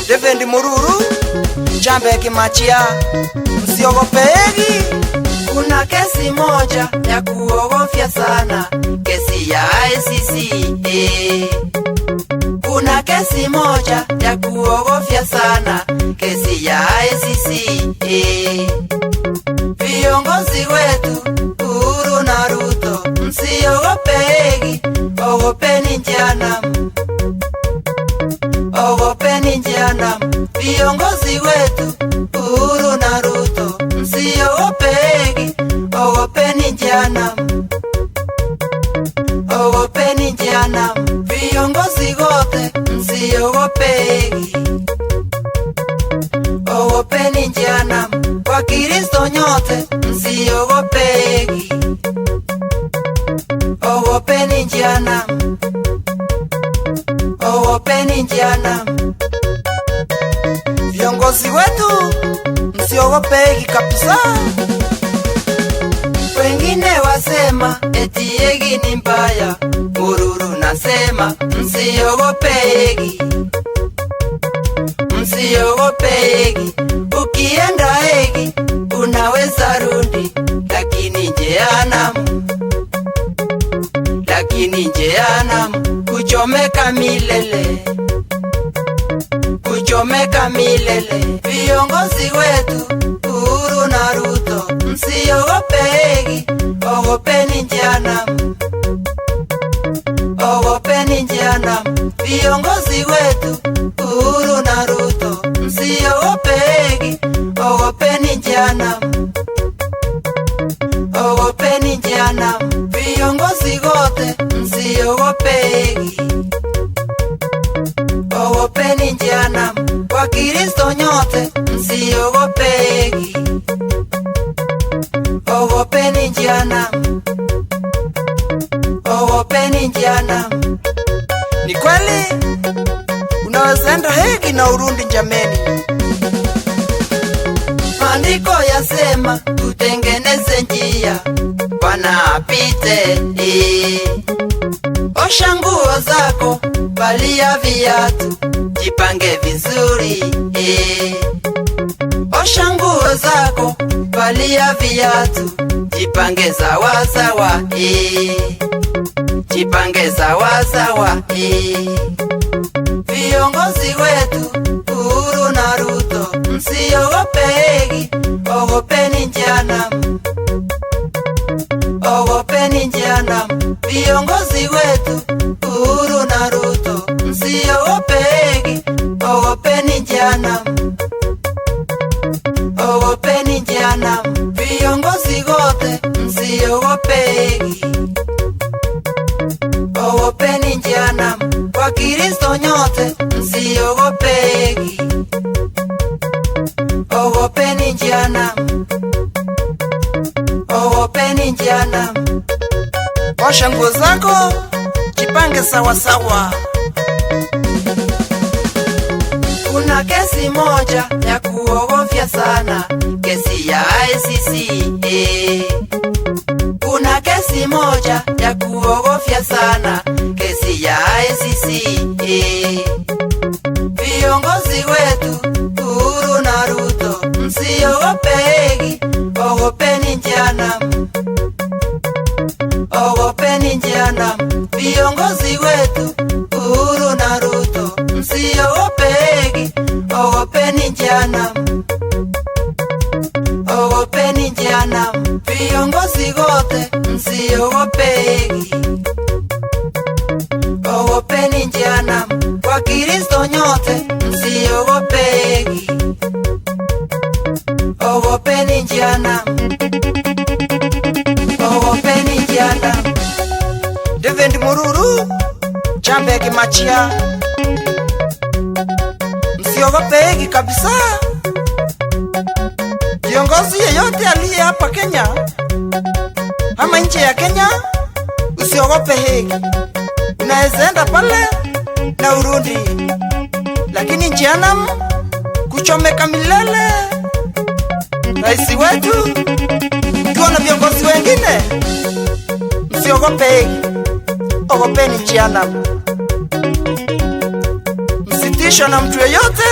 David Mururu, Jambe Kimachia, msiogopegi. Kuna kesi moja ya kuogofya sana, kesi ya ICC. Kuna kesi moja ya kuogofya sana, kesi ya ICC. Viongozi wetu Uhuru na Ruto, msiogopegi, ogopeni Jehanamu, ogopeni Jehanamu. Viongozi wetu Uhuru na Ruto, msiogopegi, ogopeni Jehanamu, ogopeni Jehanamu. Viongozi wote msiogopegi, ogopeni Jehanamu. Kwa Kristo nyote msiogopegi, ogopeni Jehanamu, ogopeni Jehanamu. Viongozi wetu msiogopegi kabisa. Wengine wasema eti Egi ni mbaya, Mururu nasema msiogopegi, msiogopegi. Ukienda Egi unaweza rudi, lakini Jehanamu, lakini Jehanamu kuchomeka milele, kuchomeka milele. Viongozi wetu Uhuru na Ruto, msiogopegi, ogopeni Jehanamu, ogopeni Jehanamu. Viongozi wetu Uhuru na Ruto, msiogopegi, ogopeni Jehanamu, ogopeni Jehanamu. Viongozi wote msiogopegi, ogopeni Jehanamu. Kwa Kristo nyote msiogopegi, ogopeni Jehanamu, ogopeni Jehanamu. Ni kweli unaweza enda Hegi na urundi jameni. Maandiko yasema tutengeneze njia Bwana apite. Osha nguo zako, valia viatu, jipange vizuri. Osha nguo zako, valia viatu, jipange sawa sawa. Jipange sawa sawa. Viongozi wetu Uhuru na Ruto, msiogopegi, ogopeni Jehanamu, ogopeni Jehanamu. Viongozi wetu Uhuru na Ruto, msiogopegi, ogopeni Jehanamu, ogopeni Jehanamu. Viongozi wote msiogopegi, ogopeni Jehanamu. Kwa Kristo nyote msiogopegi, ogopeni Jehanamu, ogopeni Jehanamu. Osha nguo zako, jipange sawa sawa. Kuna kesi moja ya kuogofya sana, kesi ya ICC. Kuna kesi moja ya kuogofya sana, kesi ya ICC. Viongozi wetu Uhuru na Ruto, msiogopegi, ogopeni Jehanamu, ogopeni Jehanamu. Viongozi wetu Uhuru na Ruto, msiogopegi, ogopeni Jehanamu, ogopeni Jehanamu. Viongozi wote msiogopegi, ogopeni Jehanamu. Kwa Kristo nyote msiogopegi, ogopeni Jehanamu, ogopeni Jehanamu. David Mururu, Jambe Kimachia, msiogopegi kabisa. Kiongozi yeyote aliye hapa Kenya ama nje ya Kenya, usiogope Hegi. Unaweza enda pale na urundi, lakini Jehanamu kuchomeka milele. Rais wetu ukiwa na viongozi wengine, msiogope Hegi, ogopeni Jehanamu. Msitishwe na mtu yeyote